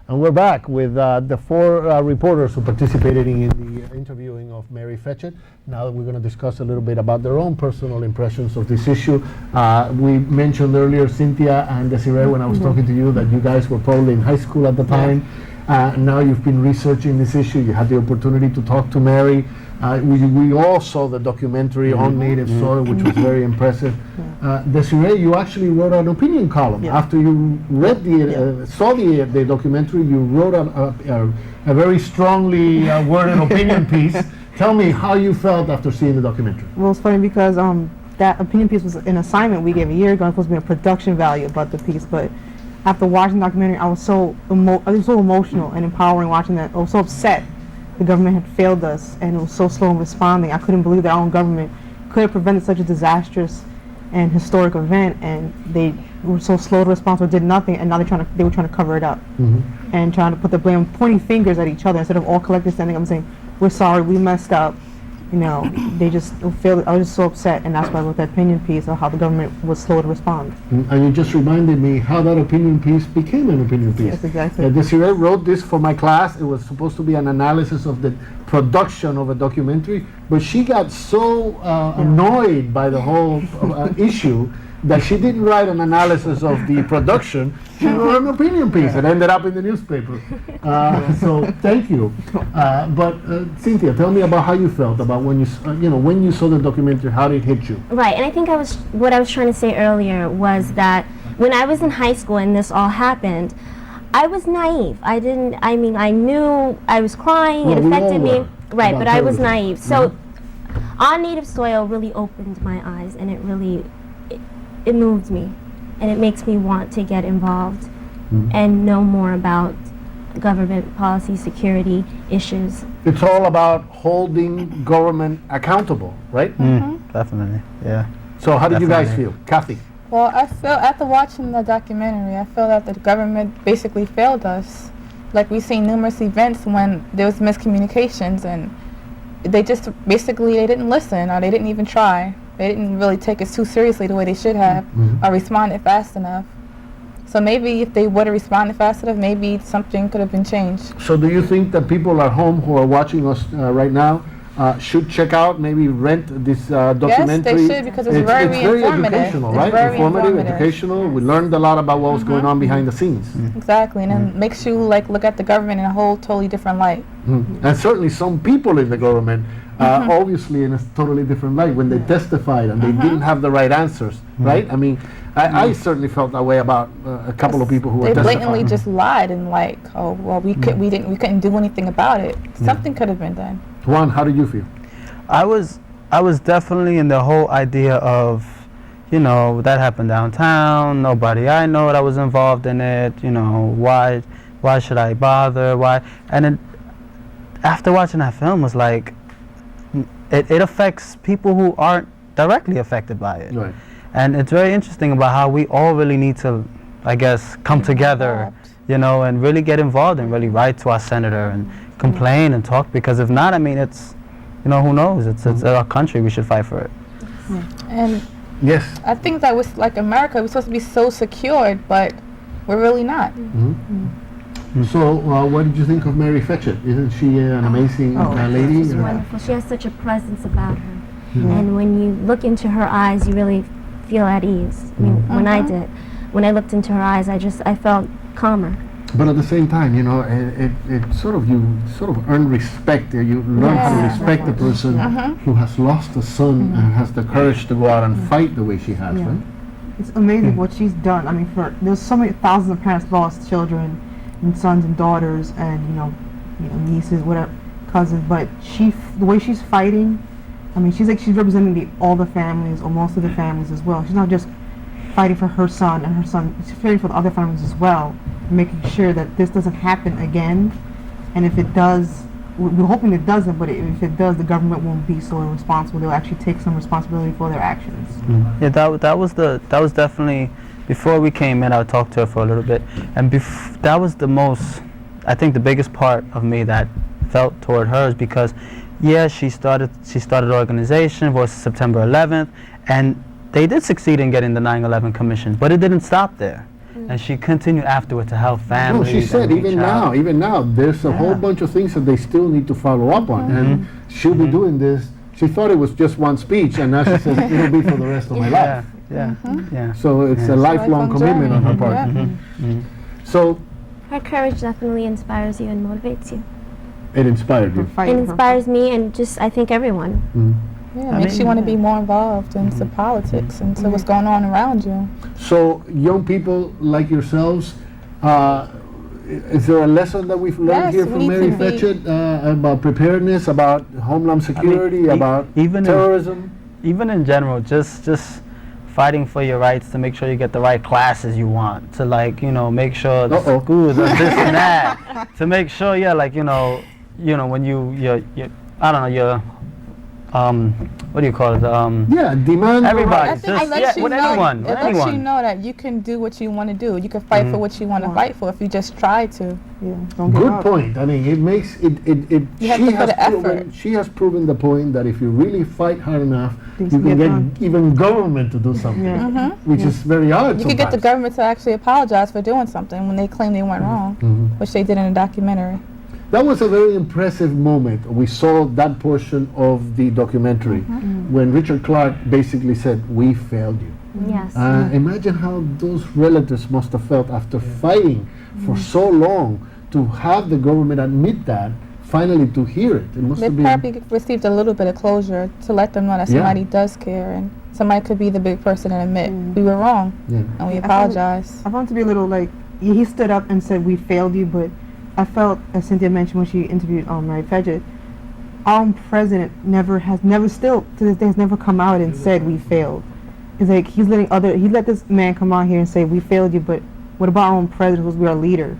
And we're back with the four reporters who participated in the interviewing of Mary Fetchett. Now we're going to discuss a little bit about their own personal impressions of this issue. We mentioned earlier, Cynthia and Desiree, when I was talking to you, that you guys were probably in high school at the time. Now you've been researching this issue. You had the opportunity to talk to Mary. We all saw the documentary on native soil, which was very impressive. Desiree, you actually wrote an opinion column after you read saw the documentary. You wrote a very strongly worded opinion piece. Tell me how you felt after seeing the documentary. Well, it's funny because that opinion piece was an assignment we gave a year ago. It was supposed to be a production value about the piece, but after watching the documentary, I was so emotional and empowering watching that. I was so upset the government had failed us and it was so slow in responding. I couldn't believe that our own government could have prevented such a disastrous and historic event, and they were so slow to respond, or did nothing, and now they were trying to cover it up and trying to put the blame, pointing fingers at each other instead of all collectively standing up and saying, we're sorry, we messed up. You know, they just failed. I was just so upset, and that's why I wrote that opinion piece of how the government was slow to respond. And you just reminded me how that opinion piece became an opinion piece. Yes, exactly. Desiree wrote this for my class. It was supposed to be an analysis of the production of a documentary, but she got so annoyed by the whole issue that she didn't write an analysis of the production. She wrote an opinion piece. It ended up in the newspaper. So thank you. But Cynthia, tell me about how you felt about when you saw the documentary. How did it hit you? Right, and I think what I was trying to say earlier was that when I was in high school and this all happened, I was naive. I knew I was crying. It affected me. Right, but I was naive. So On Native Soil really opened my eyes, and it moved me, and it makes me want to get involved and know more about government policy, security issues. It's all about holding government accountable, right? Definitely, yeah. So how did you guys feel? Kathy? Well, I feel, after watching the documentary, I feel that the government basically failed us. Like, we've seen numerous events when there was miscommunications, and they just basically, they didn't listen, or they didn't even try. They didn't really take it too seriously the way they should have, or responded fast enough. So maybe if they would have responded fast enough, maybe something could have been changed. So do you think that people at home who are watching us right now should check out, maybe rent this documentary? Yes, they should, because it's very informative. Educational, right? Informative, educational. We learned a lot about what was going on behind the scenes. Exactly, and then makes you look at the government in a whole totally different light. And certainly some people in the government, obviously in a totally different light, when they testified and they didn't have the right answers, right? I mean, I certainly felt that way about a couple of people who were testifying. They blatantly just lied and oh well, we couldn't do anything about it. Something could have been done. Juan, how did you feel? I was definitely in the whole idea of, that happened downtown. Nobody I know that was involved in it. Why should I bother? Why? And then after watching that film, was like, it affects people who aren't directly affected by it. Right. And it's very interesting about how we all really need to, I guess, come together, and really get involved and really write to our senator and complain and talk, because if not, I mean, it's, who knows? It's our country. We should fight for it. And yes, I think that was like America. We're supposed to be so secured, but we're really not. So, what did you think of Mary Fetchett? Isn't she an amazing lady? She's wonderful. She has such a presence about her, and when you look into her eyes, you really feel at ease. I mean, when I looked into her eyes, I felt calmer. But at the same time, it sort of earn respect. You learn how to respect the person who has lost a son and has the courage to go out and fight the way she has, right? It's amazing what she's done. I mean, there's so many thousands of parents lost children and sons and daughters and nieces, whatever, cousins. But the way she's fighting, I mean, she's representing all the families, or most of the families as well. She's not just fighting for her son and her son. She's fighting for the other families as well, making sure that this doesn't happen again. And if it does, we're hoping it doesn't, but if it does, the government won't be so irresponsible. They'll actually take some responsibility for their actions. Yeah, that was definitely, before we came in, I talked to her for a little bit, and that was the most, I think the biggest part of me that felt toward her, is because, she started an organization, was September 11th, and they did succeed in getting the 9/11 commission, but it didn't stop there. and she continued afterward to help No, families. she said and reach out. even now, there's a whole Yeah. bunch of things that they still need to follow up on, and she'll be doing this. She thought it was just one speech, and now she says it'll be for the rest of my Yeah, life. yeah, yeah. So it's Yes. a lifelong Lifelong commitment on her journey. part. Yeah. So Her courage definitely inspires you and motivates you. it inspired Her you. fight, It her inspires me and just I think everyone. Yeah, I makes mean- you want to be more involved into politics and to what's going on around you. So young people like yourselves, is there a lesson that we've learned Yes, here we from need Mary to be- Fetchett about preparedness, about homeland security, about even terrorism? even in general, just fighting for your rights to make sure you get the right classes you want, to like, you know, make sure the Uh-oh. schools are this and that, to make sure, yeah, like, you know, when you're I don't know, you're, what do you call it, Yeah, demand. the Everybody. I rights. think Just- it lets yeah, you with know, anyone, it with lets you anyone. know that you can do what you want to do. You can fight for what you want to fight for if you just try to. Yeah, don't give Good up. point. I mean, it makes it. You have to put the effort. She has proven the point that if you really fight hard enough, Things you can can get get done. even government to do something, Yeah. which is very hard. You could get the sometimes. government to actually apologize for doing something when they claim they went wrong, which they did in a documentary. That was a very impressive moment. We saw that portion of the documentary when Richard Clark basically said, "We failed you." Yes. Imagine how those relatives must have felt after fighting for so long to have the government admit that, finally to hear it. It must They have been. probably received a little bit of closure to let them know that Yeah. somebody does care and somebody could be the big person and admit we were wrong Yeah. and we I found- apologize. I found it to be a little like he stood up and said we failed you, but I felt, as Cynthia mentioned when she interviewed Mary Fetchett, our own president still to this day has never come out and said we failed. It's like he let this man come out here and say we failed you, but what about our own president who's our leader?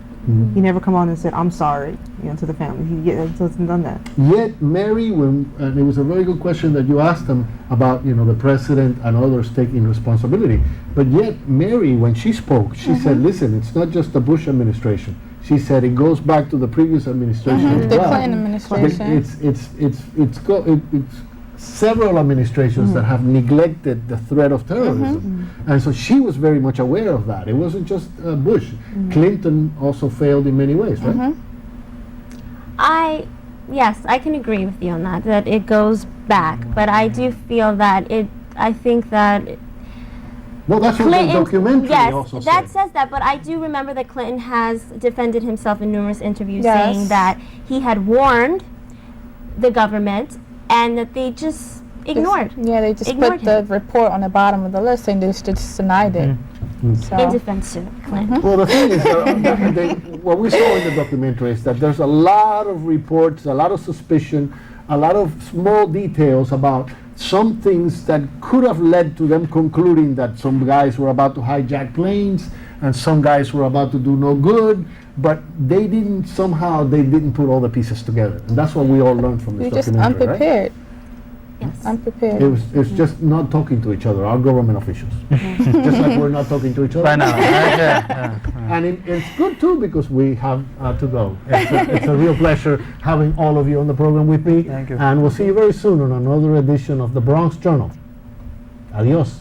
He never come out and said I'm sorry, to the family. He hasn't done that. Yet Mary, and it was a very good question that you asked him about, the president and others taking responsibility. But yet Mary, when she spoke, she said, "Listen, it's not just the Bush administration." She said it goes back to the previous administration as The well. Clinton administration. It's several administrations that have neglected the threat of terrorism, and so she was very much aware of that. It wasn't just Bush. Clinton also failed in many ways, right? Yes, I can agree with you on that it goes back, but I do feel that I think that Well, that's what the Clinton, documentary yes, also that said. says that, but I do remember that Clinton has defended himself in numerous interviews Yes. saying that he had warned the government and that they just ignored Yeah, they just Ignored put the report on the bottom of the list and they just denied it. So, in defense of Clinton. Well, the thing is, what we saw in the documentary is that there's a lot of reports, a lot of suspicion, a lot of small details about some things that could have led to them concluding that some guys were about to hijack planes and some guys were about to do no good, but they didn't put all the pieces together. And that's what we all learned from this you're just documentary, right? unprepared. Yes. Unprepared. It's just not talking to each other, our government officials. Just like we're not talking to each other. Right now, right? Yeah. And it's good too because we have to go. It's a real pleasure having all of you on the program with me. Thank you. And we'll see you very soon on another edition of the Bronx Journal. Adios.